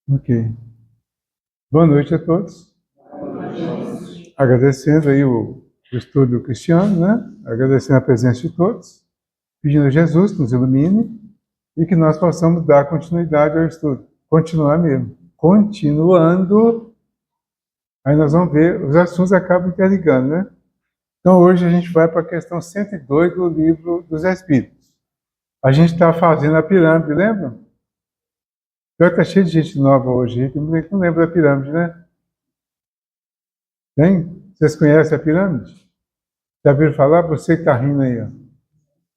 Ok. Boa noite a todos. Agradecendo aí o estudo cristiano, né? Agradecendo a presença de todos, pedindo a Jesus que nos ilumine e que nós possamos dar continuidade ao estudo. Continuar mesmo. Continuando, aí nós vamos ver, os assuntos acabam interligando, né? Então hoje a gente vai para a questão 102 do livro dos Espíritos. A gente está fazendo a pirâmide, lembra? Pior que está cheio de gente nova hoje, tem muita gente que não lembra da pirâmide, né? Tem? Vocês conhecem a pirâmide? Já viram falar? Você que está rindo aí, ó.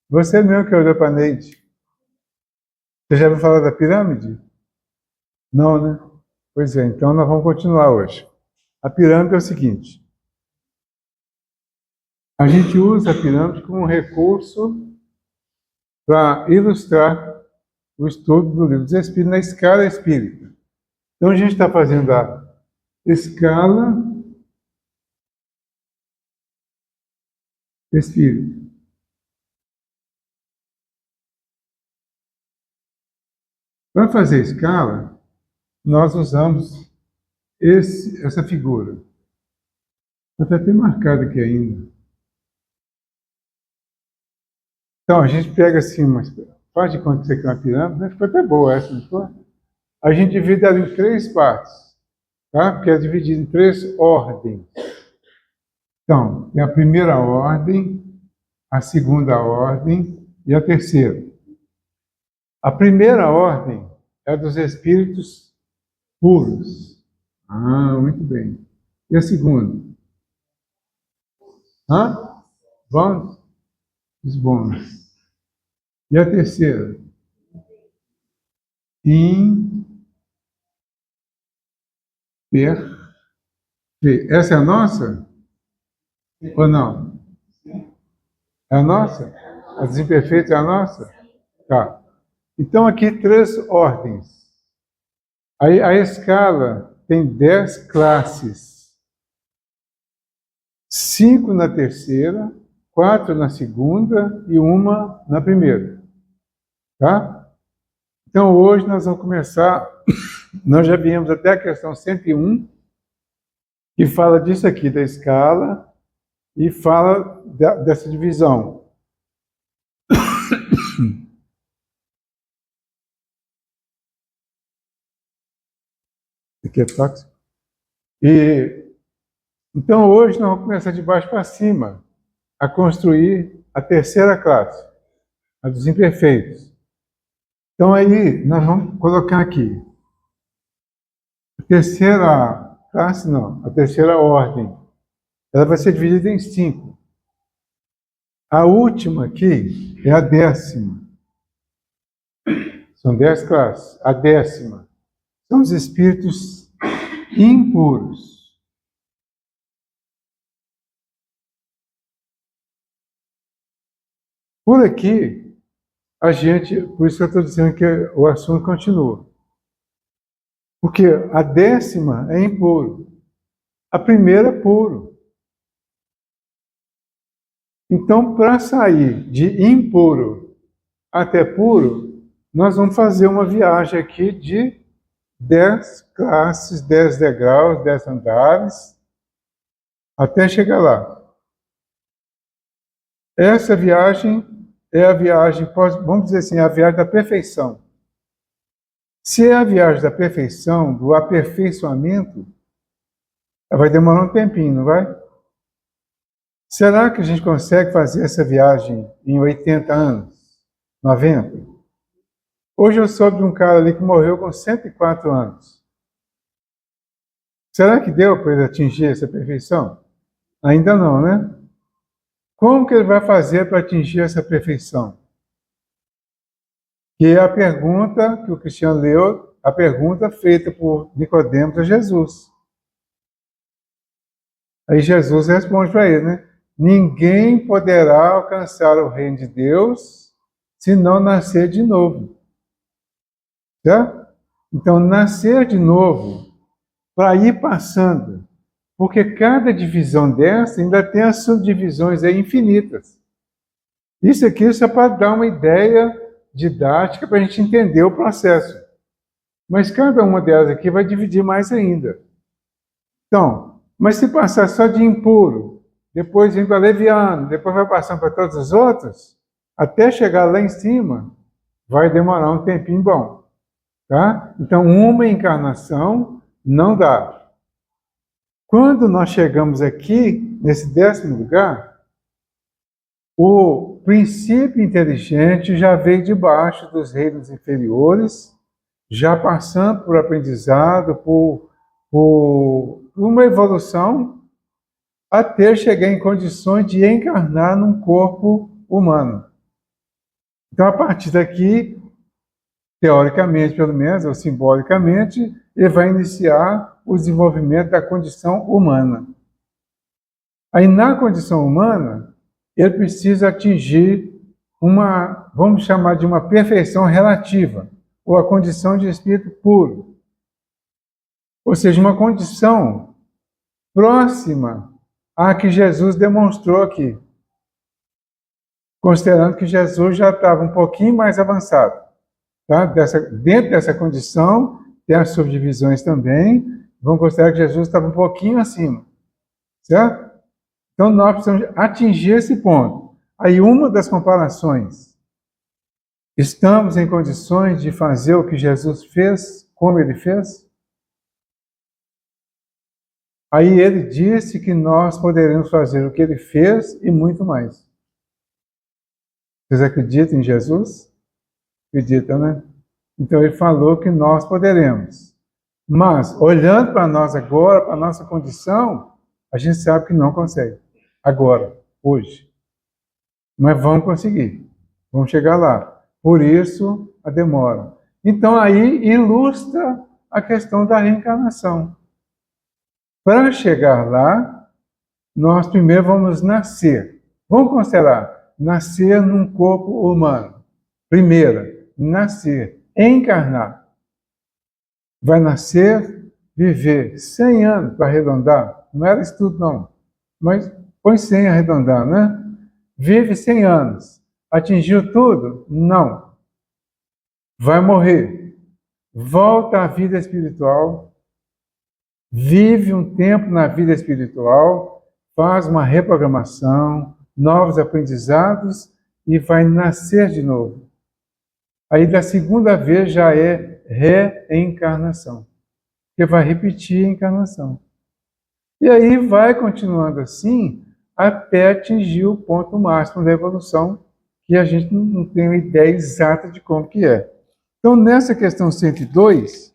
Você mesmo que olhou para a Neide. Você já viu falar da pirâmide? Não, né? Pois é, então nós vamos continuar hoje. A pirâmide é o seguinte: a gente usa a pirâmide como um recurso para ilustrar o estudo do livro dos Espíritos na escala espírita. Então a gente está fazendo a escala espírita. Para fazer a escala, nós usamos essa figura. Está até marcado aqui ainda. Então, a gente pega assim, faz de conta que isso aqui é uma pirâmide, né? Ficou até boa essa, não ficou? A gente divide ela em três partes, tá? Porque é dividido em três ordens. Então, tem a primeira ordem, a segunda ordem e a terceira. A primeira ordem é dos espíritos puros. Ah, muito bem. E a segunda? Hã? Bons? Os bons. E a terceira? Imperfeitos. Essa é a nossa? Ou não? É a nossa? A desimperfeita é a nossa? Tá. Então, aqui três ordens. Aí, a escala tem 10 classes. 5 na terceira, 4 na segunda e uma na primeira. Tá? Então, hoje nós vamos começar. Nós já viemos até a questão 101, que fala disso aqui, da escala, e fala dessa divisão. Aqui é tóxico. Então, hoje nós vamos começar de baixo para cima a construir a terceira classe, a dos imperfeitos. Então, aí nós vamos colocar aqui a terceira classe, não, a terceira ordem. Ela vai ser dividida em 5. A última aqui é a 10ª. São 10 classes. A 10ª são os espíritos impuros. Por aqui, a gente, por isso que eu estou dizendo que o assunto continua. Porque a 10ª é impuro, a primeira é puro. Então, para sair de impuro até puro, nós vamos fazer uma viagem aqui de 10 classes, 10 degraus, 10 andares, até chegar lá. Essa viagem é a viagem, vamos dizer assim, a viagem da perfeição. Se é a viagem da perfeição, do aperfeiçoamento, vai demorar um tempinho, não vai? Será que a gente consegue fazer essa viagem em 80 anos? 90? Hoje eu soube de um cara ali que morreu com 104 anos. Será que deu para ele atingir essa perfeição? Ainda não, né? Como que ele vai fazer para atingir essa perfeição? Que é a pergunta que o Cristiano leu, a pergunta feita por Nicodemos a Jesus. Aí Jesus responde para ele, né? Ninguém poderá alcançar o reino de Deus se não nascer de novo. Certo? Então, nascer de novo, para ir passando, porque cada divisão dessa ainda tem as subdivisões aí infinitas. Isso aqui é só para dar uma ideia didática para a gente entender o processo. Mas cada uma delas aqui vai dividir mais ainda. Então, mas se passar só de impuro, depois vem para leviano, depois vai passando para todos os outros, até chegar lá em cima, vai demorar um tempinho bom. Tá? Então, uma encarnação não dá. Quando nós chegamos aqui, nesse 10º lugar, o princípio inteligente já veio debaixo dos reinos inferiores, já passando por aprendizado, por uma evolução, até chegar em condições de encarnar num corpo humano. Então, a partir daqui, teoricamente, pelo menos, ou simbolicamente, ele vai iniciar o desenvolvimento da condição humana. Aí, na condição humana, ele precisa atingir uma, vamos chamar de uma perfeição relativa, ou a condição de espírito puro. Ou seja, uma condição próxima à que Jesus demonstrou aqui. Considerando que Jesus já estava um pouquinho mais avançado. Tá? Dentro dessa condição, tem as subdivisões também, vamos considerar que Jesus estava um pouquinho acima. Certo? Então, nós precisamos atingir esse ponto. Aí, uma das comparações, estamos em condições de fazer o que Jesus fez, como ele fez? Aí ele disse que nós poderemos fazer o que ele fez e muito mais. Vocês acreditam em Jesus? Acreditam, né? Então ele falou que nós poderemos. Mas, olhando para nós agora, para a nossa condição, a gente sabe que não consegue. Agora, hoje. Mas vamos conseguir. Vamos chegar lá. Por isso, a demora. Então aí ilustra a questão da reencarnação. Para chegar lá, nós primeiro vamos nascer. Vamos considerar nascer num corpo humano. Primeiro, nascer, encarnar. Vai nascer, viver 100 anos para arredondar. Não era isso tudo, não. Mas põe 100 arredondar, né? Vive 100 anos. Atingiu tudo? Não. Vai morrer. Volta à vida espiritual. Vive um tempo na vida espiritual, faz uma reprogramação, novos aprendizados e vai nascer de novo. Aí da segunda vez já é reencarnação, porque vai repetir a encarnação. E aí vai continuando assim até atingir o ponto máximo da evolução, que a gente não tem uma ideia exata de como que é. Então nessa questão 102,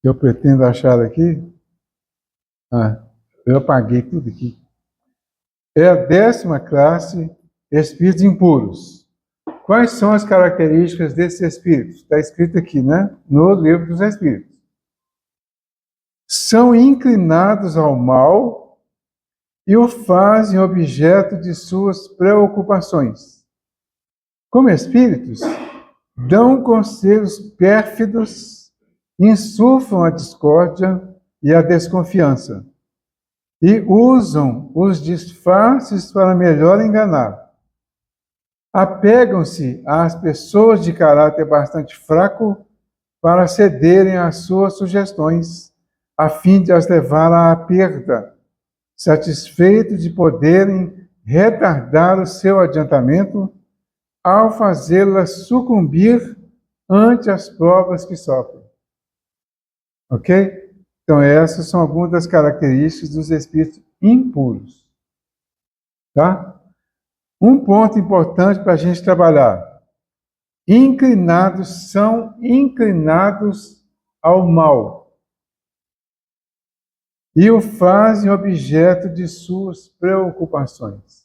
eu pretendo achar aqui. Eu apaguei tudo aqui. É a 10ª classe, espíritos impuros. Quais são as características desses espíritos? Está escrito aqui, né? No livro dos espíritos. São inclinados ao mal e o fazem objeto de suas preocupações. Como espíritos, dão conselhos pérfidos, insuflam a discórdia e a desconfiança, e usam os disfarces para melhor enganar. Apegam-se às pessoas de caráter bastante fraco para cederem às suas sugestões, a fim de as levar à perda, satisfeitos de poderem retardar o seu adiantamento ao fazê-las sucumbir ante as provas que sofrem. Ok? Então, essas são algumas das características dos espíritos impuros. Tá? Um ponto importante para a gente trabalhar. São inclinados ao mal. E o fazem objeto de suas preocupações.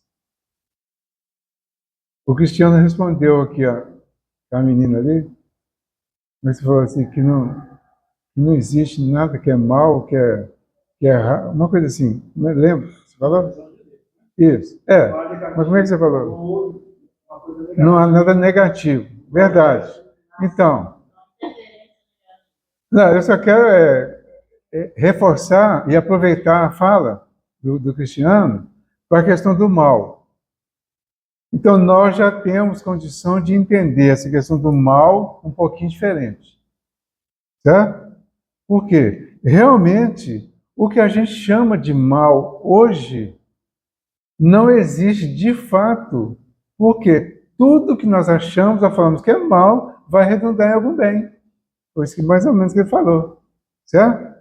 O Cristiano respondeu aqui, ó, a menina ali, mas falou assim, que não existe nada que é mal, que é errado, uma coisa assim. Lembra? Você falou? Isso. Mas como é que você falou? Não há nada negativo. Verdade. Então, não, eu só quero reforçar e aproveitar a fala do Cristiano para a questão do mal. Então, nós já temos condição de entender essa questão do mal um pouquinho diferente. Certo? Por quê? Realmente, o que a gente chama de mal hoje não existe de fato, porque tudo que nós achamos ou falamos que é mal vai redundar em algum bem. Foi isso que mais ou menos que ele falou. Certo?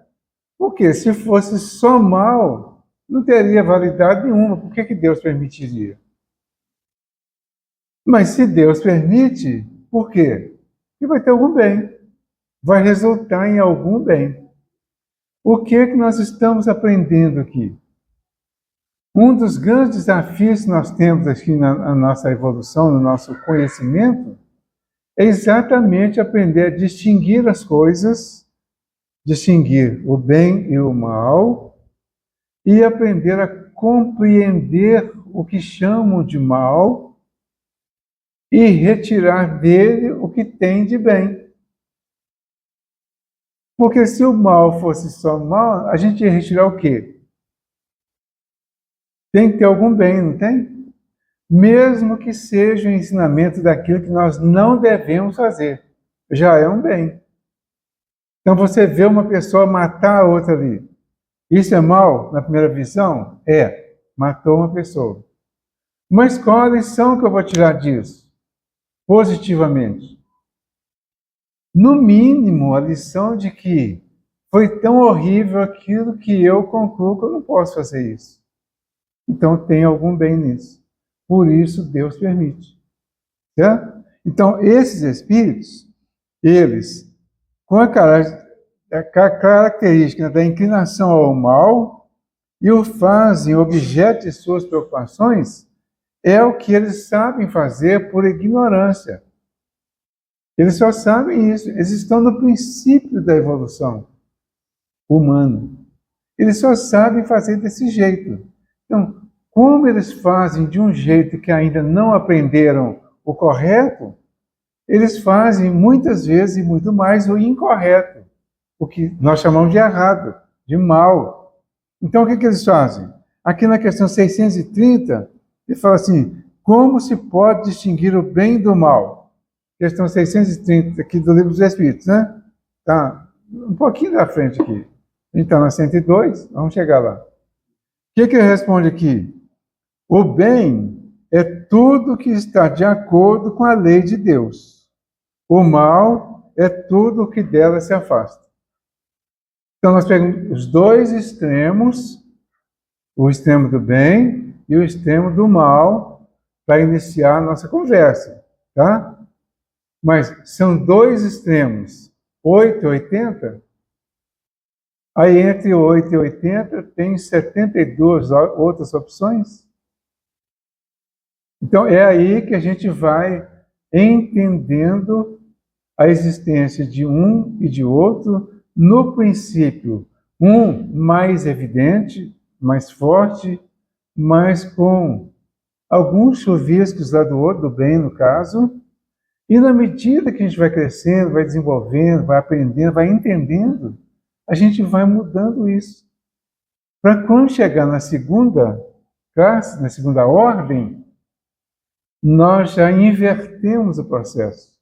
Porque se fosse só mal, não teria validade nenhuma. Por que Deus permitiria? Mas se Deus permite, por quê? Porque vai ter algum bem. Vai resultar em algum bem. O que é que nós estamos aprendendo aqui? Um dos grandes desafios que nós temos aqui na nossa evolução, no nosso conhecimento, é exatamente aprender a distinguir as coisas, distinguir o bem e o mal, e aprender a compreender o que chamam de mal e retirar dele o que tem de bem. Porque se o mal fosse só mal, a gente ia retirar o quê? Tem que ter algum bem, não tem? Mesmo que seja o ensinamento daquilo que nós não devemos fazer, já é um bem. Então você vê uma pessoa matar a outra ali. Isso é mal na primeira visão? É, matou uma pessoa. Mas qual a lição que eu vou tirar disso? Positivamente. No mínimo, a lição de que foi tão horrível aquilo que eu concluo que eu não posso fazer isso. Então tem algum bem nisso. Por isso Deus permite. Certo? Então esses espíritos, eles, com a característica da inclinação ao mal, e o fazem objeto de suas preocupações, é o que eles sabem fazer por ignorância. Eles só sabem isso. Eles estão no princípio da evolução humana. Eles só sabem fazer desse jeito. Então, como eles fazem de um jeito que ainda não aprenderam o correto, eles fazem muitas vezes e muito mais o incorreto, o que nós chamamos de errado, de mal. Então, o que eles fazem? Aqui na questão 630, ele fala assim: como se pode distinguir o bem do mal? Questão 630 aqui do Livro dos Espíritos, né? Tá um pouquinho da frente aqui. Então, na 102, vamos chegar lá. O que ele responde aqui? O bem é tudo que está de acordo com a lei de Deus. O mal é tudo que dela se afasta. Então, nós pegamos os dois extremos, o extremo do bem e o extremo do mal, para iniciar a nossa conversa, tá? Mas são dois extremos, 8 e 80. Aí, entre 8 e 80, tem 72 outras opções. Então, é aí que a gente vai entendendo a existência de um e de outro, no princípio, um mais evidente, mais forte, mas com alguns chuviscos lá do outro, do bem, no caso, e na medida que a gente vai crescendo, vai desenvolvendo, vai aprendendo, vai entendendo, a gente vai mudando isso. Para quando chegar na segunda classe, na segunda ordem, nós já invertemos o processo.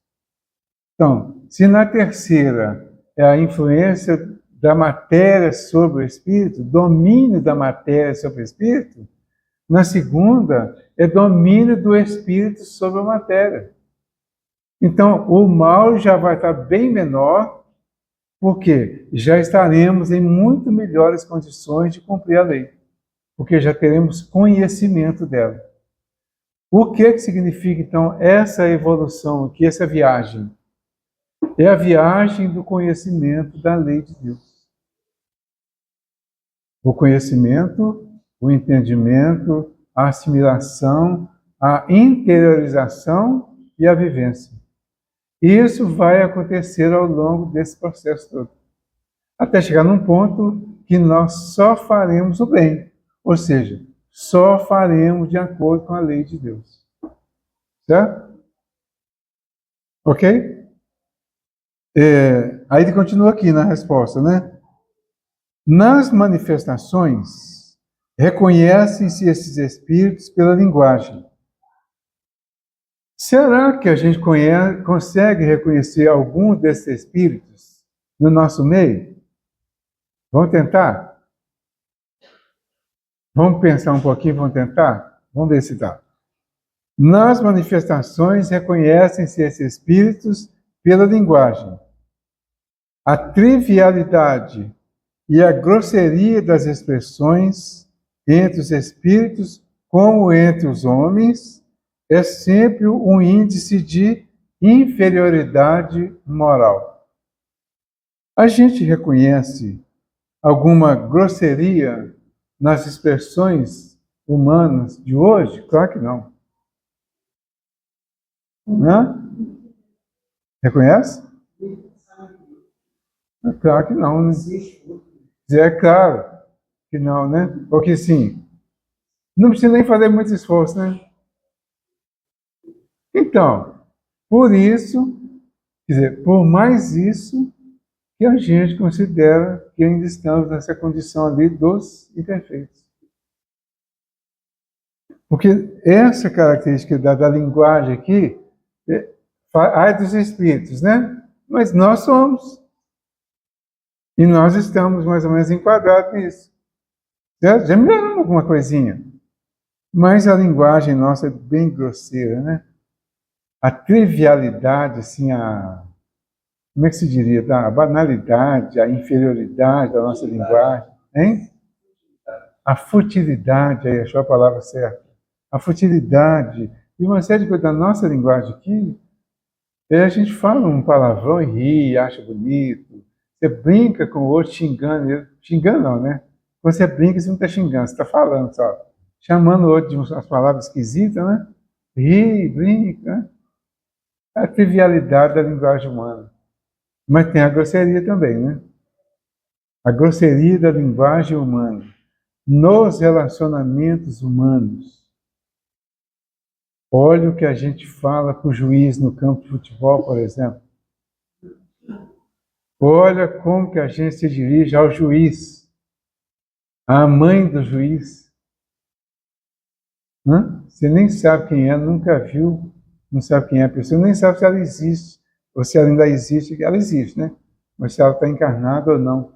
Então, se na terceira é a influência da matéria sobre o espírito, domínio da matéria sobre o espírito, na segunda é domínio do espírito sobre a matéria. Então, o mal já vai estar bem menor, porque já estaremos em muito melhores condições de cumprir a lei, porque já teremos conhecimento dela. O que significa, então, essa evolução aqui, essa viagem? É a viagem do conhecimento da lei de Deus. O conhecimento, o entendimento, a assimilação, a interiorização e a vivência. Isso vai acontecer ao longo desse processo todo. Até chegar num ponto que nós só faremos o bem. Ou seja, só faremos de acordo com a lei de Deus. Certo? Ok? Aí ele continua aqui na resposta, né? Nas manifestações, reconhecem-se esses espíritos pela linguagem. Será que a gente consegue reconhecer algum desses espíritos no nosso meio? Vamos tentar? Vamos pensar um pouquinho, vamos tentar? Vamos ver se dá. Nas manifestações, reconhecem-se esses espíritos pela linguagem. A trivialidade e a grosseria das expressões entre os espíritos, como entre os homens, é sempre um índice de inferioridade moral. A gente reconhece alguma grosseria nas expressões humanas de hoje? Claro que não. Hã? Reconhece? Claro que não, né? É claro que não, né? Porque sim, não precisa nem fazer muito esforço, né? Então, por isso, quer dizer, por mais isso, que a gente considera que ainda estamos nessa condição ali dos imperfeitos. Porque essa característica da linguagem aqui, ai dos espíritos, né? Mas nós somos. E nós estamos mais ou menos enquadrados nisso. Certo? Já melhoramos alguma coisinha. Mas a linguagem nossa é bem grosseira, né? A trivialidade, assim, como é que se diria? A banalidade, a inferioridade da nossa linguagem, hein? A futilidade, aí achou a palavra certa. A futilidade e uma série de coisas da nossa linguagem aqui, a gente fala um palavrão e ri, acha bonito. Você brinca com o outro xingando, xingando não, né? Quando você brinca, você não está xingando, você está falando só. Chamando o outro de umas palavras esquisitas, né? Ri, brinca, né? É a trivialidade da linguagem humana. Mas tem a grosseria também, né? A grosseria da linguagem humana. Nos relacionamentos humanos. Olha o que a gente fala com o juiz no campo de futebol, por exemplo. Olha como que a gente se dirige ao juiz, à mãe do juiz. Você nem sabe quem é, nunca viu, não sabe quem é a pessoa, nem sabe se ela existe, ou se ela ainda existe, ela existe, né? Mas se ela está encarnada ou não.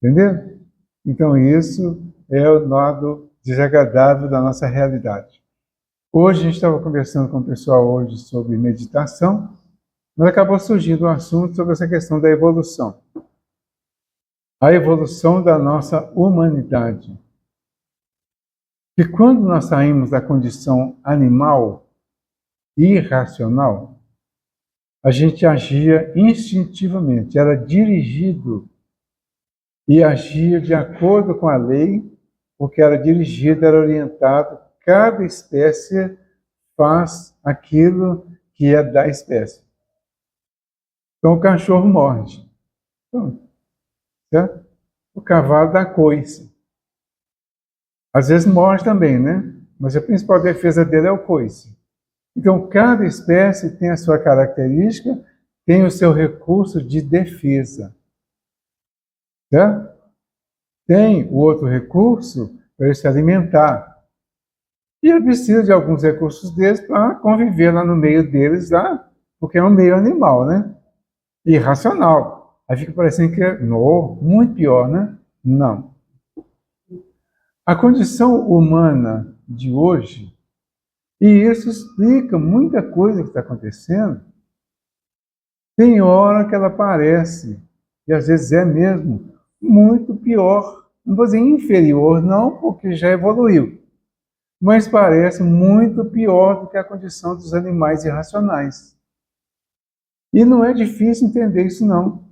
Entendeu? Então isso é o lado desagradável da nossa realidade. Hoje a gente estava conversando com o pessoal hoje sobre meditação, mas acabou surgindo um assunto sobre essa questão da evolução. A evolução da nossa humanidade. E quando nós saímos da condição animal, irracional, a gente agia instintivamente, era dirigido e agia de acordo com a lei, porque era dirigido, era orientado. Cada espécie faz aquilo que é da espécie. Então o cachorro morde. Então, certo? O cavalo dá coice. Às vezes morde também, né? Mas a principal defesa dele é o coice. Então, cada espécie tem a sua característica, tem o seu recurso de defesa. Certo? Tem o outro recurso para ele se alimentar. E ele precisa de alguns recursos deles para conviver lá no meio deles, lá, porque é um meio animal, né? Irracional. Aí fica parecendo que é muito pior, né? Não. A condição humana de hoje, e isso explica muita coisa que está acontecendo, tem hora que ela parece, e às vezes é mesmo, muito pior. Não vou dizer inferior, não, porque já evoluiu. Mas parece muito pior do que a condição dos animais irracionais. E não é difícil entender isso, não.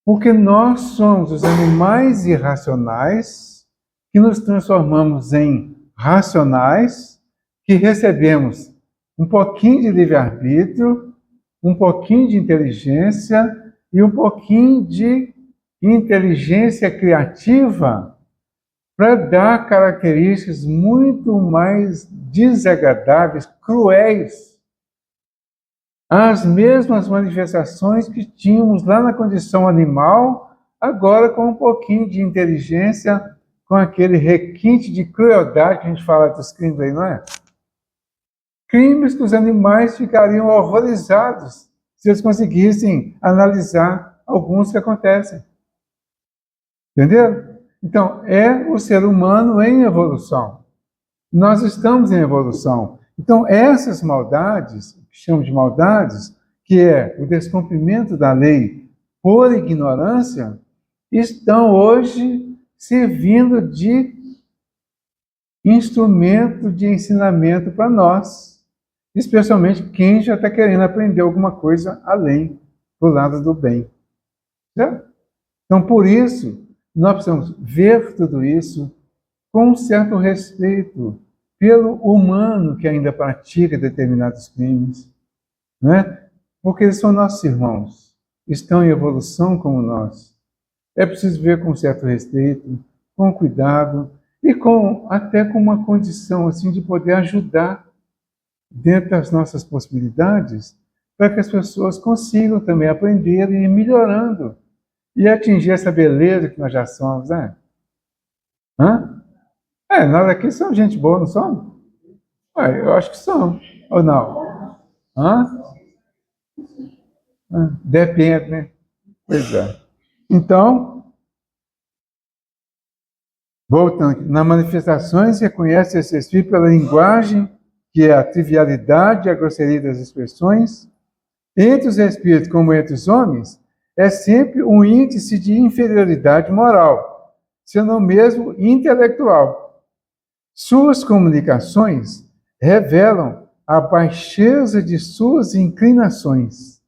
Porque nós somos os animais irracionais que nos transformamos em racionais, que recebemos um pouquinho de livre-arbítrio, um pouquinho de inteligência e um pouquinho de inteligência criativa para dar características muito mais desagradáveis, cruéis, às mesmas manifestações que tínhamos lá na condição animal, agora com um pouquinho de inteligência, com aquele requinte de crueldade que a gente fala dos crimes aí, não é? Crimes que os animais ficariam horrorizados se eles conseguissem analisar alguns que acontecem. Entenderam? Então, é o ser humano em evolução. Nós estamos em evolução. Então, essas maldades, que chamamos de maldades, que é o descumprimento da lei por ignorância, estão hoje servindo de instrumento de ensinamento para nós, especialmente quem já está querendo aprender alguma coisa além do lado do bem. Certo? Então, por isso, nós precisamos ver tudo isso com um certo respeito pelo humano que ainda pratica determinados crimes, né? Porque eles são nossos irmãos, estão em evolução como nós. É preciso ver com certo respeito, com cuidado e até com uma condição assim de poder ajudar dentro das nossas possibilidades para que as pessoas consigam também aprender e ir melhorando e atingir essa beleza que nós já somos, né? Hã? Nós aqui somos gente boa, não somos? Eu acho que somos. Ou não? Hã? Depende, né? Pois é. Então, voltando aqui, nas manifestações reconhece esse espírito pela linguagem, que é a trivialidade e a grosseria das expressões. Entre os espíritos, como entre os homens, é sempre um índice de inferioridade moral, se não mesmo intelectual. Suas comunicações revelam a baixeza de suas inclinações.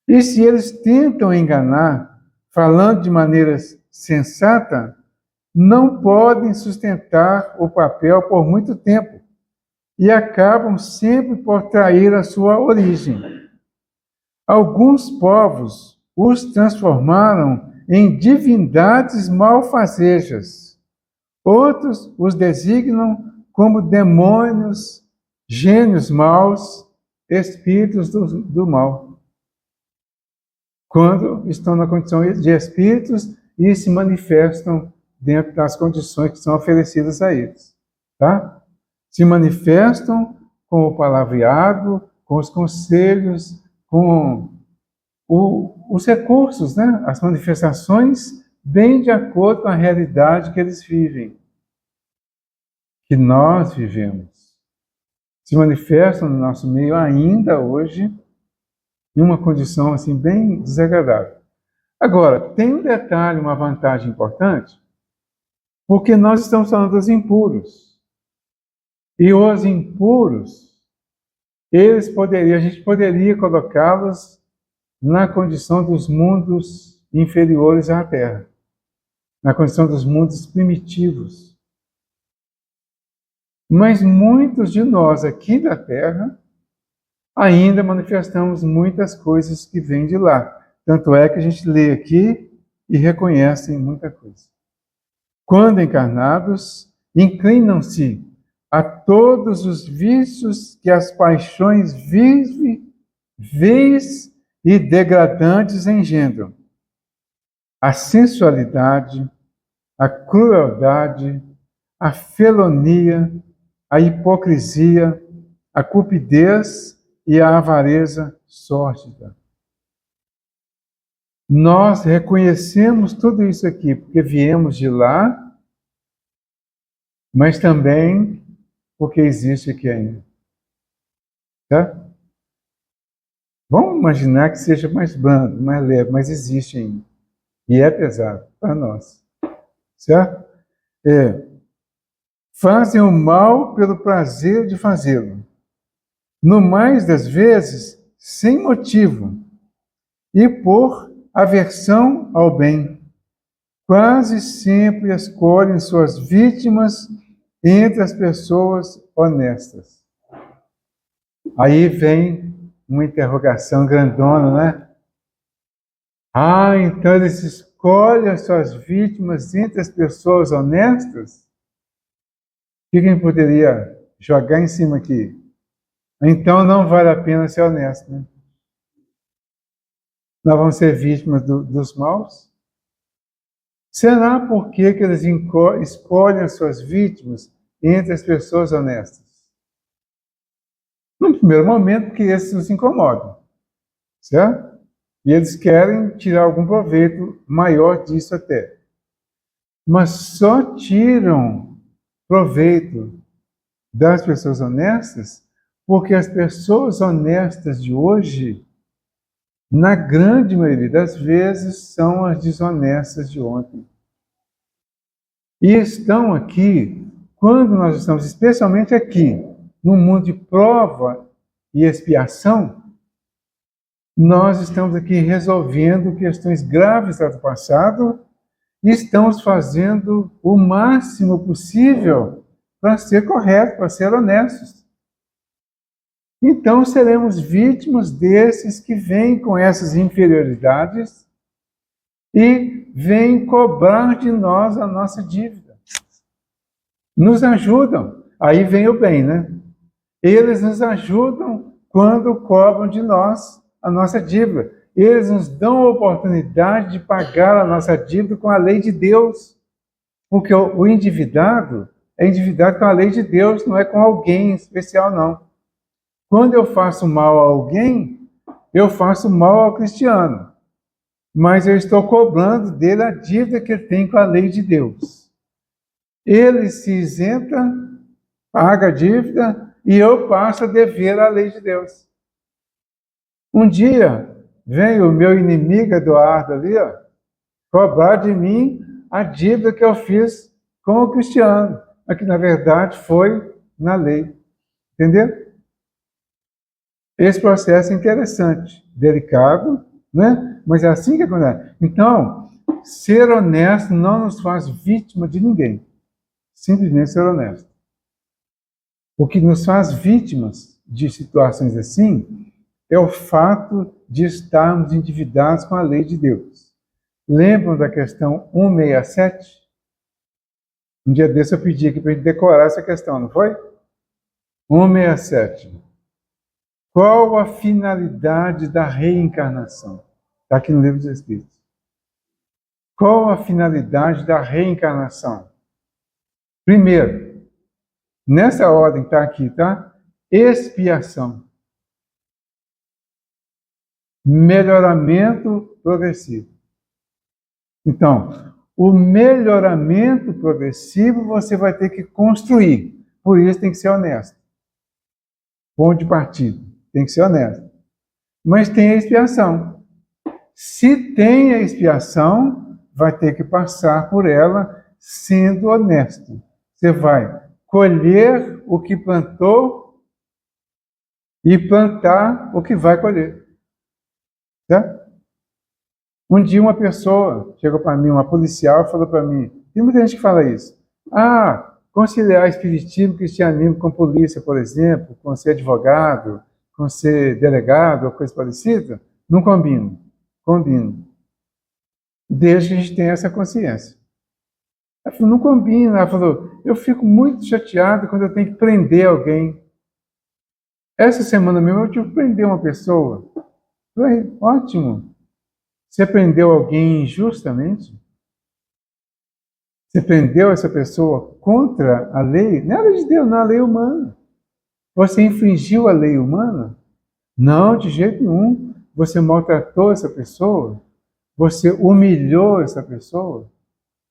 E se eles tentam enganar, falando de maneira sensata, não podem sustentar o papel por muito tempo e acabam sempre por trair a sua origem. Alguns povos os transformaram em divindades malfazejas. Outros os designam como demônios, gênios maus, espíritos do mal. Quando estão na condição de espíritos e se manifestam dentro das condições que são oferecidas a eles. Tá? Se manifestam com o palavreado, com os conselhos, com os recursos, né? As manifestações, bem de acordo com a realidade que eles vivem, que nós vivemos. Se manifestam no nosso meio ainda hoje, em uma condição assim bem desagradável. Agora, tem um detalhe, uma vantagem importante, porque nós estamos falando dos impuros. E os impuros, a gente poderia colocá-los na condição dos mundos inferiores à Terra, na condição dos mundos primitivos. Mas muitos de nós aqui da Terra ainda manifestamos muitas coisas que vêm de lá. Tanto é que a gente lê aqui e reconhece muita coisa. Quando encarnados, inclinam-se a todos os vícios que as paixões vis e degradantes engendram. A sensualidade, a crueldade, a felonia, a hipocrisia, a cupidez e a avareza sórdida. Nós reconhecemos tudo isso aqui porque viemos de lá, mas também porque existe aqui ainda. Tá? Vamos imaginar que seja mais brando, mais leve, mas existe ainda. E é pesado para nós. Certo? Fazem o mal pelo prazer de fazê-lo. No mais das vezes, sem motivo. E por aversão ao bem. Quase sempre escolhem suas vítimas entre as pessoas honestas. Aí vem uma interrogação grandona, né? Então eles escolhem as suas vítimas entre as pessoas honestas? O que a gente poderia jogar em cima aqui? Então não vale a pena ser honesto, né? Nós vamos ser vítimas dos maus? Será por que eles escolhem as suas vítimas entre as pessoas honestas? No primeiro momento, porque esses nos incomodam, certo? E eles querem tirar algum proveito maior disso até. Mas só tiram proveito das pessoas honestas porque as pessoas honestas de hoje, na grande maioria das vezes, são as desonestas de ontem. E estão aqui, quando nós estamos, especialmente aqui, no mundo de prova e expiação, nós estamos aqui resolvendo questões graves do passado e estamos fazendo o máximo possível para ser corretos, para ser honestos. Então seremos vítimas desses que vêm com essas inferioridades e vêm cobrar de nós a nossa dívida. Nos ajudam, aí vem o bem, né? Eles nos ajudam quando cobram de nós a nossa dívida. Eles nos dão a oportunidade de pagar a nossa dívida com a lei de Deus. Porque o endividado é endividado com a lei de Deus, não é com alguém especial, não. Quando eu faço mal a alguém, eu faço mal ao cristiano. Mas eu estou cobrando dele a dívida que ele tem com a lei de Deus. Ele se isenta, paga a dívida e eu passo a dever a lei de Deus. Um dia vem o meu inimigo Eduardo ali, cobrar de mim a dívida que eu fiz com o cristiano, mas que na verdade foi na lei. Entendeu? Esse processo é interessante, delicado, né? Mas é assim que acontece. Então, ser honesto não nos faz vítima de ninguém. Simplesmente ser honesto. O que nos faz vítimas de situações assim é o fato de estarmos endividados com a lei de Deus. Lembram da questão 167? Um dia desse eu pedi aqui para a gente decorar essa questão, não foi? 167. Qual a finalidade da reencarnação? Está aqui no Livro dos Espíritos. Qual a finalidade da reencarnação? Primeiro, nessa ordem está aqui, tá? Expiação. Melhoramento progressivo. Então, o melhoramento progressivo você vai ter que construir. Por isso tem que ser honesto. Ponto de partida. Tem que ser honesto. Mas tem a expiação. Se tem a expiação, vai ter que passar por ela sendo honesto. Você vai colher o que plantou e plantar o que vai colher. Certo? Um dia uma pessoa chegou para mim, uma policial, falou para mim, tem muita gente que fala isso. Conciliar espiritismo e cristianismo com polícia, por exemplo, com ser advogado, com ser delegado, ou coisa parecida, não combina. Combina. Desde que a gente tenha essa consciência. Ela falou, não combina. Ela falou, eu fico muito chateado quando eu tenho que prender alguém. Essa semana mesmo eu tive que prender uma pessoa. Falei, ótimo. Você prendeu alguém injustamente? Você prendeu essa pessoa contra a lei? Não é a lei de Deus, não é a lei humana. Você infringiu a lei humana? Não, de jeito nenhum. Você maltratou essa pessoa? Você humilhou essa pessoa?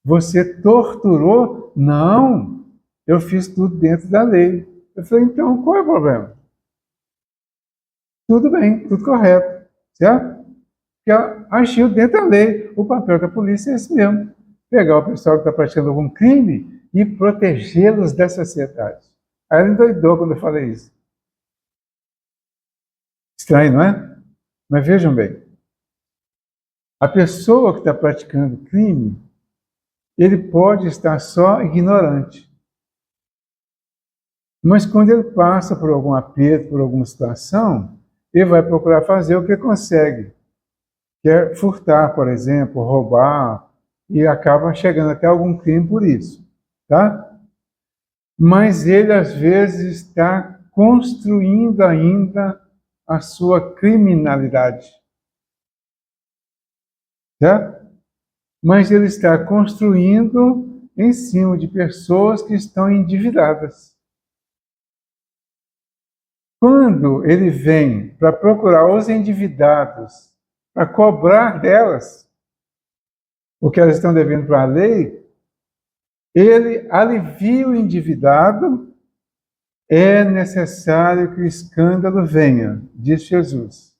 Você torturou? Não. Eu fiz tudo dentro da lei. Eu falei, então, qual é o problema? Tudo bem, tudo correto. Certo? Porque ela agiu dentro da lei. O papel da polícia é esse mesmo. Pegar o pessoal que está praticando algum crime e protegê-los da sociedade. Aí ela endoidou quando eu falei isso. Estranho, não é? Mas vejam bem. A pessoa que está praticando crime, ele pode estar só ignorante. Mas quando ele passa por algum aperto, por alguma situação, ele vai procurar fazer o que consegue. Que é furtar, por exemplo, roubar, e acaba chegando até algum crime por isso. Tá? Mas ele, às vezes, está construindo ainda a sua criminalidade. Certo? Mas ele está construindo em cima de pessoas que estão endividadas. Quando ele vem para procurar os endividados, para cobrar delas o que elas estão devendo para a lei, ele alivia o endividado. É necessário que o escândalo venha, diz Jesus.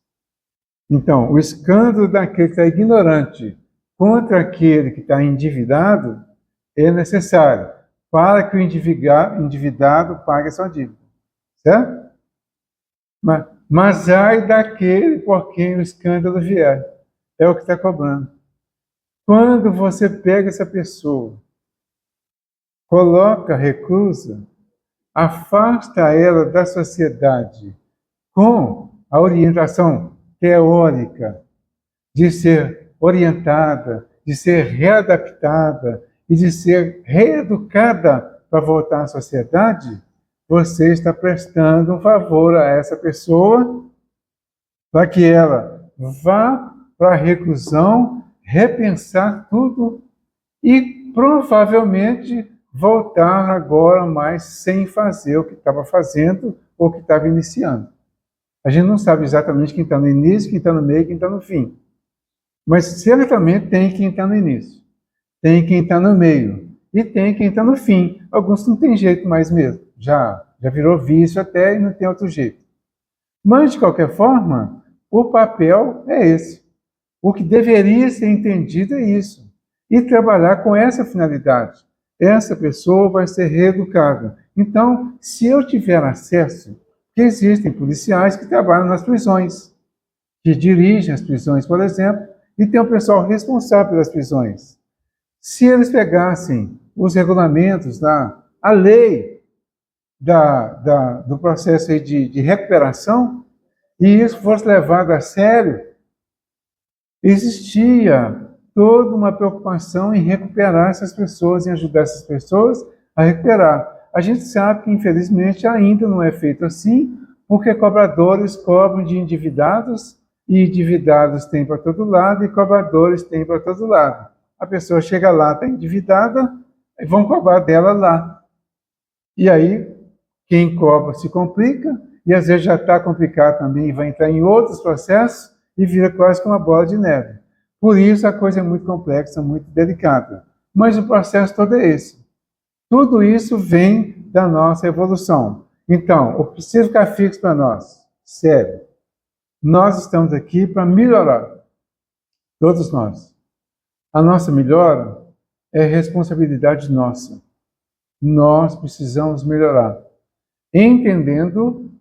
Então, o escândalo daquele que está ignorante contra aquele que está endividado é necessário para que o endividado pague a sua dívida. Certo? Mas ai daquele por quem o escândalo vier. É o que está cobrando. Quando você pega essa pessoa, coloca reclusa, afasta ela da sociedade com a orientação teórica de ser orientada, de ser readaptada e de ser reeducada para voltar à sociedade, você está prestando um favor a essa pessoa para que ela vá para a reclusão, repensar tudo e provavelmente voltar agora mais sem fazer o que estava fazendo ou que estava iniciando. A gente não sabe exatamente quem está no início, quem está no meio, quem está no fim. Mas certamente tem quem está no início, tem quem está no meio e tem quem está no fim. Alguns não tem jeito mais mesmo, já virou vício até e não tem outro jeito. Mas, de qualquer forma, o papel é esse. O que deveria ser entendido é isso. E trabalhar com essa finalidade. Essa pessoa vai ser reeducada. Então, se eu tiver acesso, que existem policiais que trabalham nas prisões, que dirigem as prisões, por exemplo, e tem um pessoal responsável pelas prisões. Se eles pegassem os regulamentos, a lei do processo aí de recuperação, e isso fosse levado a sério, existia toda uma preocupação em recuperar essas pessoas, em ajudar essas pessoas a recuperar. A gente sabe que, infelizmente, ainda não é feito assim, porque cobradores cobram de endividados, e endividados tem para todo lado, e cobradores tem para todo lado. A pessoa chega lá, está endividada, e vão cobrar dela lá. E aí, quem cobra se complica, e às vezes já está complicado também, e vai entrar em outros processos, e vira quase como uma bola de neve. Por isso a coisa é muito complexa, muito delicada. Mas o processo todo é esse. Tudo isso vem da nossa evolução. Então, o que precisa ficar fixo para nós? Sério. Nós estamos aqui para melhorar. Todos nós. A nossa melhora é responsabilidade nossa. Nós precisamos melhorar. Entendendo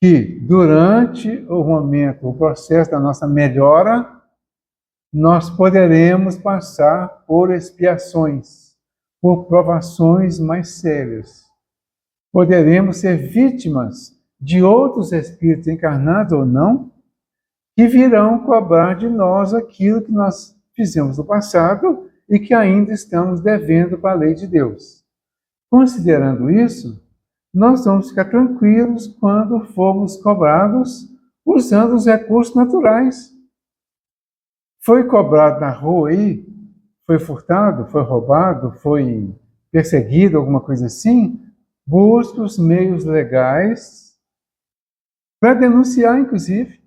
que durante o momento, o processo da nossa melhora, nós poderemos passar por expiações, por provações mais sérias. Poderemos ser vítimas de outros espíritos encarnados ou não, que virão cobrar de nós aquilo que nós fizemos no passado e que ainda estamos devendo para a lei de Deus. Considerando isso, nós vamos ficar tranquilos quando formos cobrados usando os recursos naturais. Foi cobrado na rua aí, foi furtado, foi roubado, foi perseguido, alguma coisa assim, busque os meios legais para denunciar, inclusive,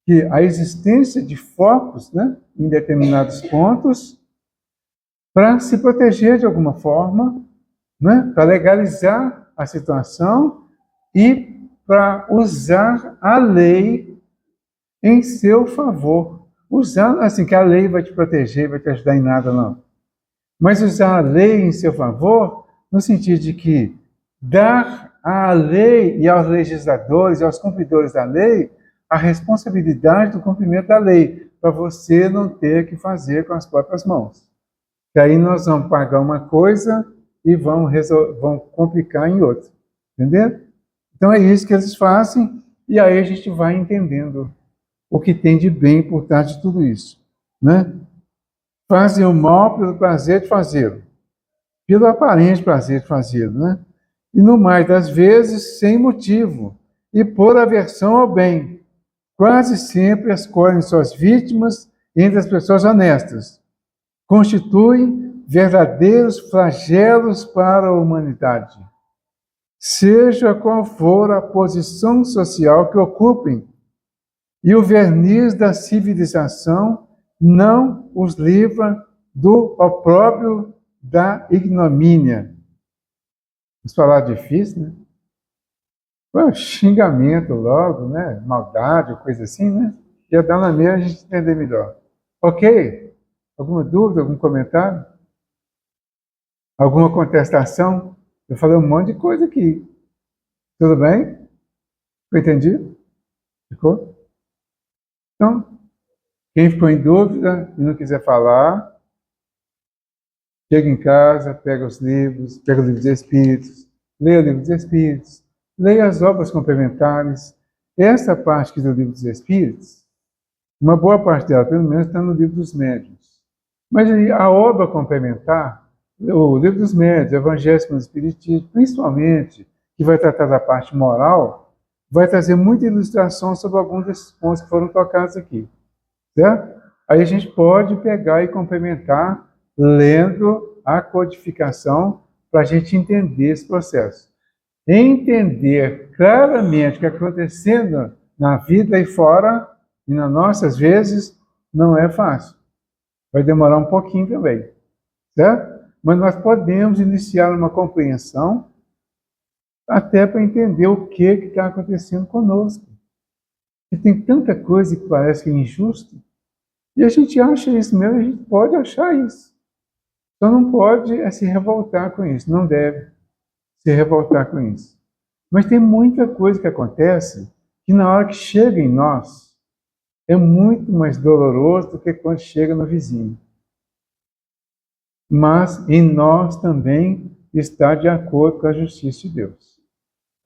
que a existência de focos, né, em determinados pontos, para se proteger de alguma forma, né, para legalizar a situação e para usar a lei em seu favor. Usar, assim, que a lei vai te proteger, vai te ajudar em nada, não. Mas usar a lei em seu favor, no sentido de que dar à lei e aos legisladores e aos cumpridores da lei a responsabilidade do cumprimento da lei, para você não ter que fazer com as próprias mãos. E aí nós vamos pagar uma coisa e vão complicar em outra. Entendeu? Então é isso que eles fazem, e aí a gente vai entendendo o que tem de bem por trás de tudo isso. Né? Fazem o mal pelo prazer de fazê-lo, pelo aparente prazer de fazê-lo, né? E no mais das vezes sem motivo, e por aversão ao bem. Quase sempre escolhem suas vítimas entre as pessoas honestas. Constituem verdadeiros flagelos para a humanidade. seja qual for a posição social que ocupem, e o verniz da civilização não os livra do opróbrio da ignomínia. Vamos falar difícil, né? Xingamento logo, né? Maldade, coisa assim, né? Ia dar na mesma a gente entender melhor. Ok? Alguma dúvida, algum comentário? Alguma contestação? Eu falei um monte de coisa aqui. Tudo bem? Ficou entendido? Ficou? Então, quem ficou em dúvida e não quiser falar, chega em casa, pega os livros, pega o livro dos Espíritos, leia o livro dos Espíritos, leia as obras complementares. Essa parte aqui do livro dos Espíritos, uma boa parte dela, pelo menos, está no livro dos Médiuns. Mas a obra complementar, o livro dos Médiuns, o Evangelho segundo o Espiritismo, principalmente, que vai tratar da parte moral, vai trazer muita ilustração sobre alguns desses pontos que foram tocados aqui. Certo? Aí a gente pode pegar e complementar lendo a codificação para a gente entender esse processo. Entender claramente o que está acontecendo na vida aí fora e nas nossas vezes não é fácil. Vai demorar um pouquinho também, certo? Mas nós podemos iniciar uma compreensão até para entender o que está acontecendo conosco. E tem tanta coisa que parece injusta, e a gente acha isso mesmo, a gente pode achar isso. Só não pode se revoltar com isso, não deve se revoltar com isso. Mas tem muita coisa que acontece que na hora que chega em nós, é muito mais doloroso do que quando chega no vizinho. Mas em nós também está de acordo com a justiça de Deus.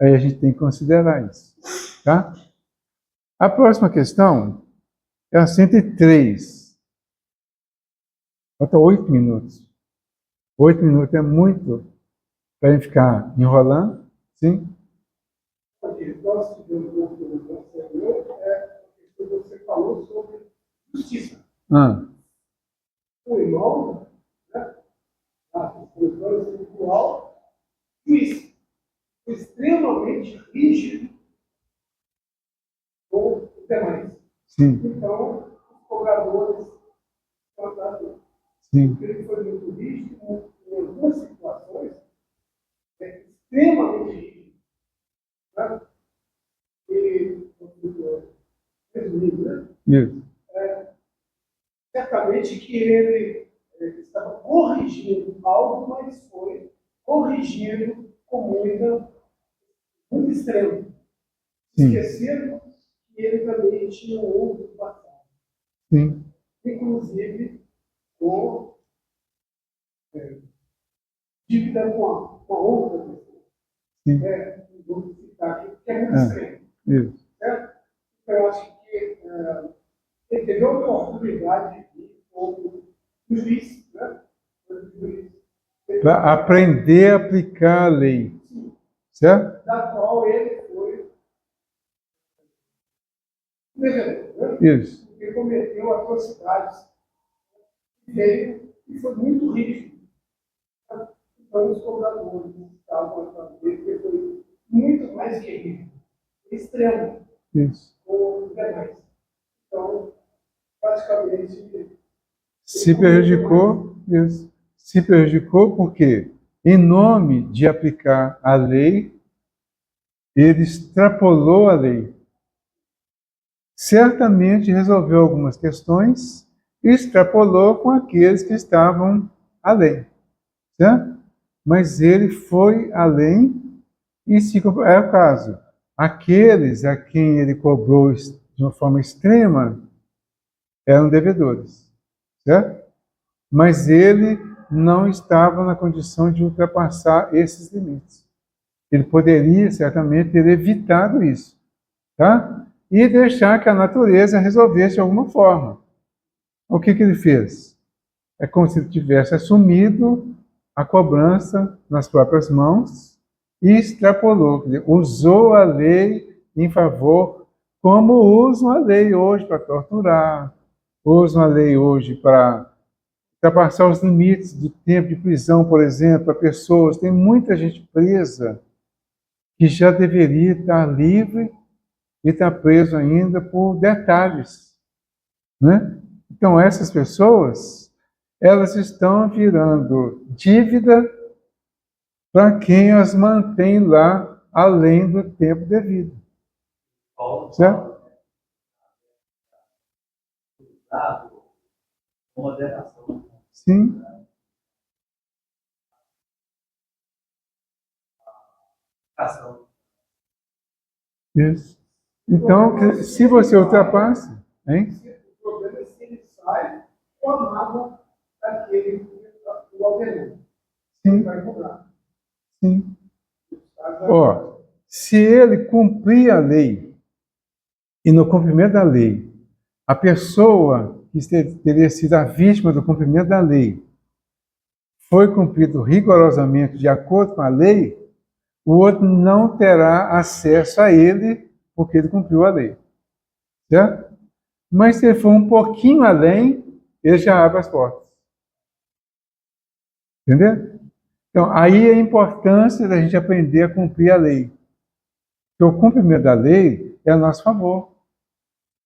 Aí a gente tem que considerar isso. Tá? A próxima questão é a 103. Falta 8 minutos. 8 minutos é muito para a gente ficar enrolando. Sim? Nós tivemos um pouco anterior, que você falou sobre justiça. O irmão, né? O irmão espiritual, juiz, extremamente rígido com os demais. Sim. Então, os cobradores trataram. Ele foi muito rígido em algumas situações, extremamente rígido. Né? Ele, resumindo, né? Isso. Certamente que ele estava corrigindo algo, mas foi corrigindo com muito extremo. Esqueceram que ele também tinha um outro passado. Sim. Inclusive, com dívida com a outra pessoa. Sim. Vamos citar aqui, que é muito extremo. Isso. Certo? Então, eu acho que ele teve a oportunidade de ir como juiz, né? Para aprender a aplicar a lei. Sim. Certo? Da qual ele foi devedor, né? Isso. Ele cometeu atrocidades, veio e foi muito rígido. Então, os cobradores estavam falando dele, porque foi muito mais que rígido, extremo, Isso. com os demais. Então, praticamente, se prejudicou, isso. Se prejudicou porque, em nome de aplicar a lei, ele extrapolou a lei. Certamente resolveu algumas questões e extrapolou com aqueles que estavam além. Certo? Mas ele foi além e se é o caso. Aqueles a quem ele cobrou de uma forma extrema eram devedores. Certo? Mas ele não estava na condição de ultrapassar esses limites. Ele poderia, certamente, ter evitado isso. Tá? E deixar que a natureza resolvesse de alguma forma. O que ele fez? É como se ele tivesse assumido a cobrança nas próprias mãos e extrapolou, quer dizer, usou a lei em favor, como usam a lei hoje para torturar, usam a lei hoje para ultrapassar os limites do tempo de prisão, por exemplo, para pessoas. Tem muita gente presa que já deveria estar livre e está preso ainda por detalhes, né? Então, essas pessoas, elas estão virando dívida para quem as mantém lá além do tempo devido, certo? Sim. Isso. Então, se você ultrapassa, hein? O problema é se ele sai com a mágoa daquele do aldeão. Ele Sim, vai cobrar. sim. Ó, se ele cumprir a lei, e no cumprimento da lei, a pessoa que teria sido a vítima do cumprimento da lei foi cumprido rigorosamente de acordo com a lei, o outro não terá acesso a ele porque ele cumpriu a lei. Certo? Mas se ele for um pouquinho além, ele já abre as portas. Entendeu? Então, aí a importância da gente aprender a cumprir a lei. Porque o cumprimento da lei é a nosso favor.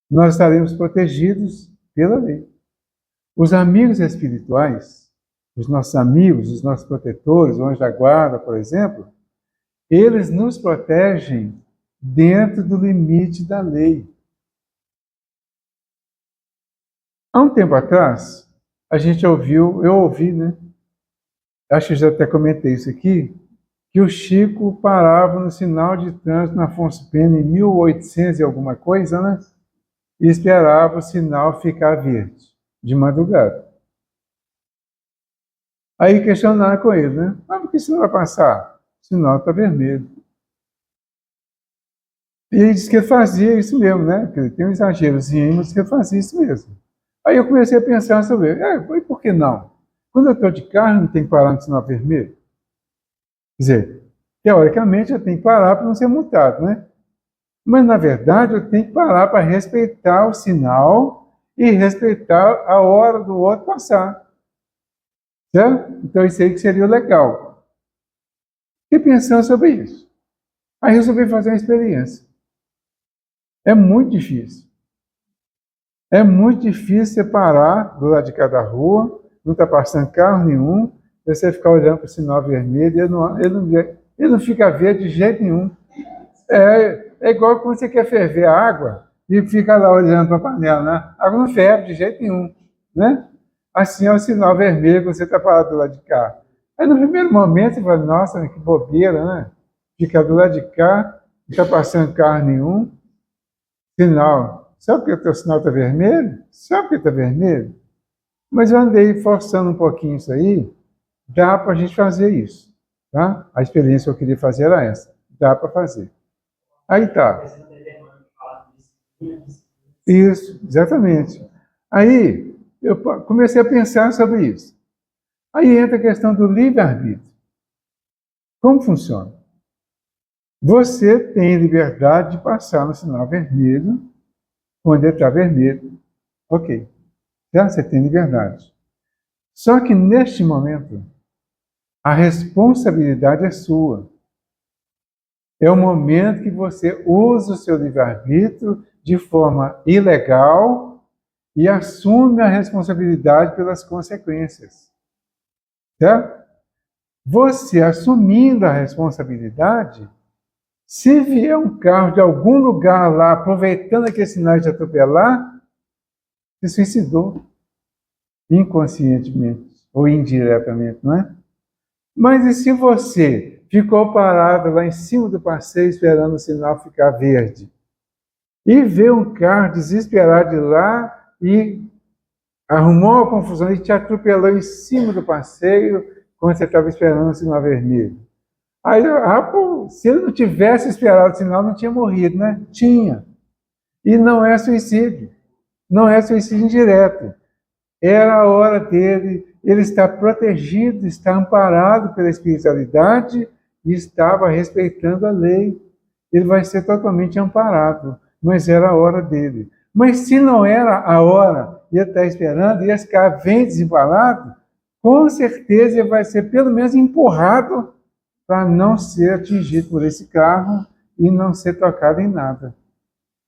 Nós estaremos protegidos pela lei. Os amigos espirituais, os nossos amigos, os nossos protetores, o anjo da guarda, por exemplo, eles nos protegem dentro do limite da lei. Há um tempo atrás, a gente ouviu, eu ouvi, né? Acho que já até comentei isso aqui, que o Chico parava no sinal de trânsito na Afonso Pena em 1800 e alguma coisa, né? E esperava o sinal ficar verde, de madrugada. Aí questionaram com ele, né? Ah, por que o sinal vai passar? O sinal está vermelho. E ele disse que ele fazia isso mesmo, né? Porque tem um exagerozinho, mas que ele fazia isso mesmo. Aí eu comecei a pensar sobre ele. E por que não? Quando eu estou de carro, não tem que parar no sinal vermelho? Quer dizer, teoricamente eu tenho que parar para não ser multado, né? Mas, na verdade, eu tenho que parar para respeitar o sinal e respeitar a hora do outro passar. Certo? Então, isso aí que seria o legal. Fiquei pensando sobre isso. Aí resolvi fazer uma experiência. É muito difícil. É muito difícil você parar do lado de cada rua, não está passando carro nenhum, você ficar olhando para o sinal vermelho, ele não fica verde de jeito nenhum. É igual quando você quer ferver a água e fica lá olhando para a panela, né? A água não ferve de jeito nenhum, né? Assim é o sinal vermelho quando você está parado do lado de cá. Aí no primeiro momento você fala, nossa, que bobeira, né? Fica do lado de cá, não está passando carro nenhum, sinal. Sabe por que o teu sinal está vermelho? Sabe por que está vermelho? Mas eu andei forçando um pouquinho isso aí, dá para a gente fazer isso, tá? A experiência que eu queria fazer era essa, dá para fazer. Aí tá. Isso, exatamente. Aí eu comecei a pensar sobre isso. Aí entra a questão do livre-arbítrio. Como funciona? Você tem liberdade de passar no sinal vermelho, quando ele está vermelho. Ok. Já você tem liberdade. Só que neste momento, a responsabilidade é sua. É o momento que você usa o seu livre-arbítrio de forma ilegal e assume a responsabilidade pelas consequências. Certo? Você assumindo a responsabilidade, se vier um carro de algum lugar lá, aproveitando aquele sinal de atropelar, se suicidou inconscientemente ou indiretamente, não é? Mas e se você ficou parado lá em cima do passeio esperando o sinal ficar verde e vê um carro desesperado de lá e arrumou uma confusão e te atropelou em cima do passeio quando você estava esperando o sinal vermelho? Aí, pô, se ele não tivesse esperado o sinal, não tinha morrido, né? Tinha. E não é suicídio. Não é suicídio indireto. Era a hora dele, ele está protegido, está amparado pela espiritualidade e estava respeitando a lei. Ele vai ser totalmente amparado, mas era a hora dele. Mas se não era a hora, ia estar esperando, ia ficar bem desembalado, com certeza ele vai ser pelo menos empurrado para não ser atingido por esse carro e não ser tocado em nada.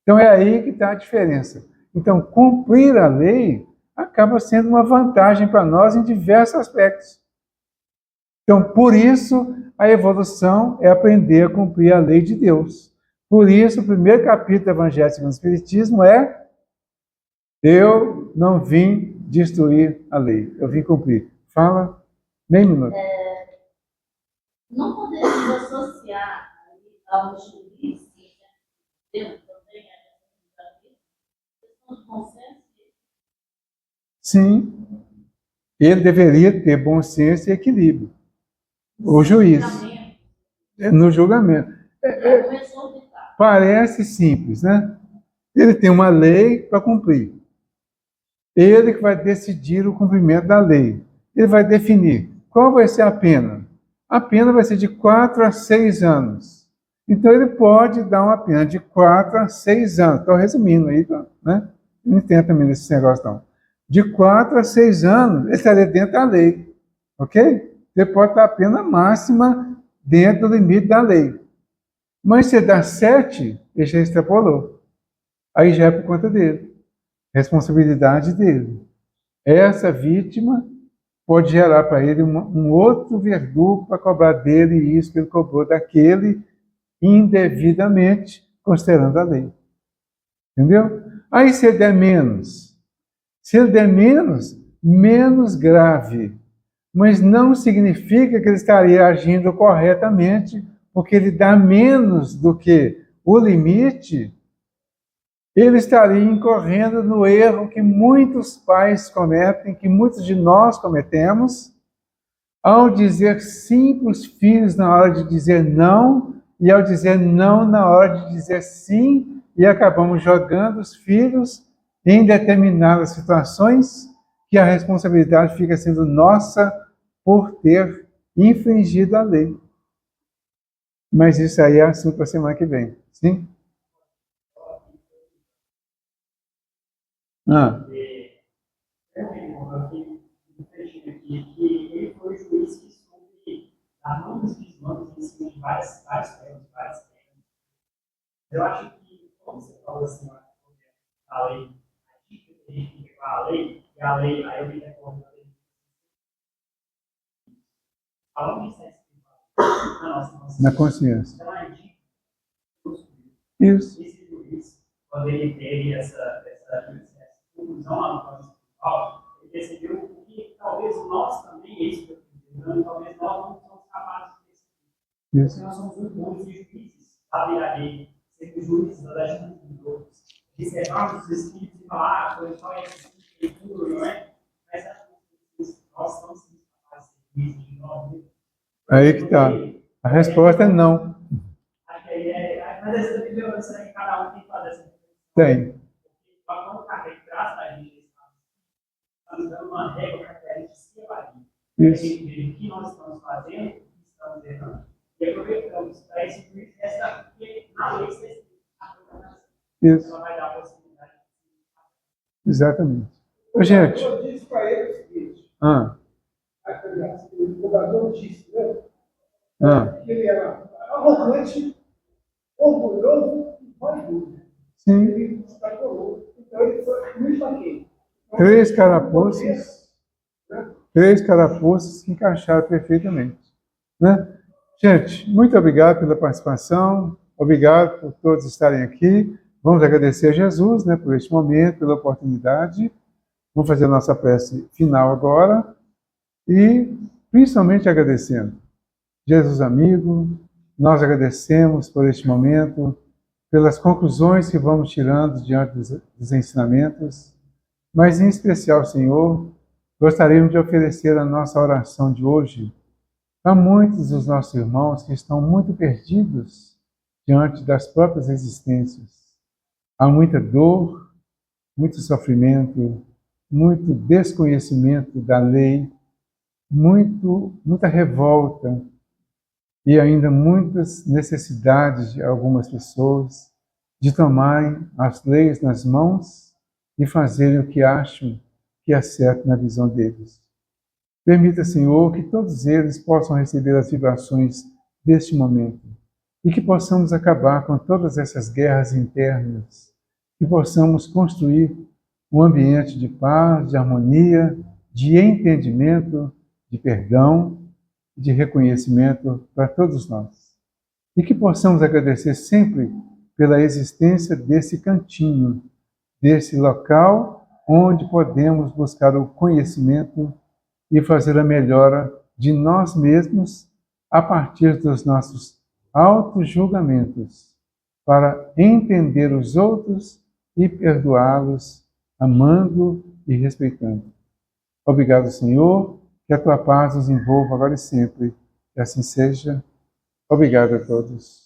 Então é aí que está a diferença. Então, cumprir a lei acaba sendo uma vantagem para nós em diversos aspectos. Então, por isso, a evolução é aprender a cumprir a lei de Deus. Por isso, o primeiro capítulo do Evangelho segundo o Espiritismo é: eu não vim destruir a lei, eu vim cumprir. Fala, meio minuto. Não podemos associar ao juiz, Deus também a questão de bom senso. Sim, ele deveria ter bom senso e equilíbrio. O juiz, no julgamento. Parece simples, né? Ele tem uma lei para cumprir. Ele que vai decidir o cumprimento da lei. Ele vai definir qual vai ser a pena. A pena vai ser de 4 a 6 anos. Então ele pode dar uma pena de 4 a 6 anos. Estou resumindo aí, né? Não entendo também desse negócio não. De 4 a 6 anos, ele estaria dentro da lei. Ok? Ele pode dar a pena máxima dentro do limite da lei. Mas se dá 7, ele já extrapolou. Aí já é por conta dele. Responsabilidade dele. Essa vítima pode gerar para ele um outro verdugo para cobrar dele isso que ele cobrou daquele indevidamente, considerando a lei. Entendeu? Aí se ele der menos. Se ele der menos, menos grave. Mas não significa que ele estaria agindo corretamente, porque ele dá menos do que o limite, ele estaria incorrendo no erro que muitos pais cometem, que muitos de nós cometemos, ao dizer sim para os filhos na hora de dizer não, e ao dizer não na hora de dizer sim, e acabamos jogando os filhos em determinadas situações que a responsabilidade fica sendo nossa por ter infringido a lei. Mas isso aí é assunto para a semana que vem. Sim? Que ele foi o juiz que soube dar muitos desmandos em cima de vários temas. Eu acho que, como você falou assim, a lei, a dica que a gente tem que pegar a lei, e a lei, aí eu me recordo da lei. Falando isso, na consciência. Então, a dica isso. Esse juiz, quando ele teve essa conclusão lá no Código Espiritual, ele percebeu que talvez nós também, é isso que eu estou dizendo, talvez nós não somos capazes de decidir. Porque nós somos muito bons juízes, sabe, a lei, ser juízes da justiça dos outros, observarmos os espíritos e falar, foi só esse espírito, tudo, não é? Mas nós não somos capazes de ser juízes de nós mesmos. Aí que está. A resposta é não. Mas essa vigilância aí, cada um tem que fazer essa vigilância. Tem. Para colocar a graça da gente, estamos dando uma regra para que a gente se avalie. Isso. A gente veja o que nós estamos fazendo, o que estamos errando. E aproveitamos para esse juiz essa, porque na lei está escrito. Isso. Ela vai dar a possibilidade. Exatamente. Ô, gente. Eu disse para ele o seguinte: o jogador disse, né? Que ele era arrogante, orgulhoso e vaidoso. Sim. Ele extrapolou. Então ele foi muito aquém. Três carapuças que encaixaram perfeitamente. Né? Gente, muito obrigado pela participação, obrigado por todos estarem aqui. Vamos agradecer a Jesus, né, por este momento, pela oportunidade. Vamos fazer a nossa prece final agora e principalmente agradecendo. Jesus amigo, nós agradecemos por este momento, pelas conclusões que vamos tirando diante dos ensinamentos, mas em especial, Senhor, gostaríamos de oferecer a nossa oração de hoje a muitos dos nossos irmãos que estão muito perdidos diante das próprias existências. Há muita dor, muito sofrimento, muito desconhecimento da lei, muita revolta e ainda muitas necessidades de algumas pessoas de tomarem as leis nas mãos e fazerem o que acham que é certo na visão deles. Permita, Senhor, que todos eles possam receber as vibrações deste momento. E que possamos acabar com todas essas guerras internas, que possamos construir um ambiente de paz, de harmonia, de entendimento, de perdão, de reconhecimento para todos nós. E que possamos agradecer sempre pela existência desse cantinho, desse local onde podemos buscar o conhecimento e fazer a melhora de nós mesmos a partir dos nossos auto-julgamentos, para entender os outros e perdoá-los, amando e respeitando. Obrigado, Senhor, que a tua paz nos envolva agora e sempre. Que assim seja. Obrigado a todos.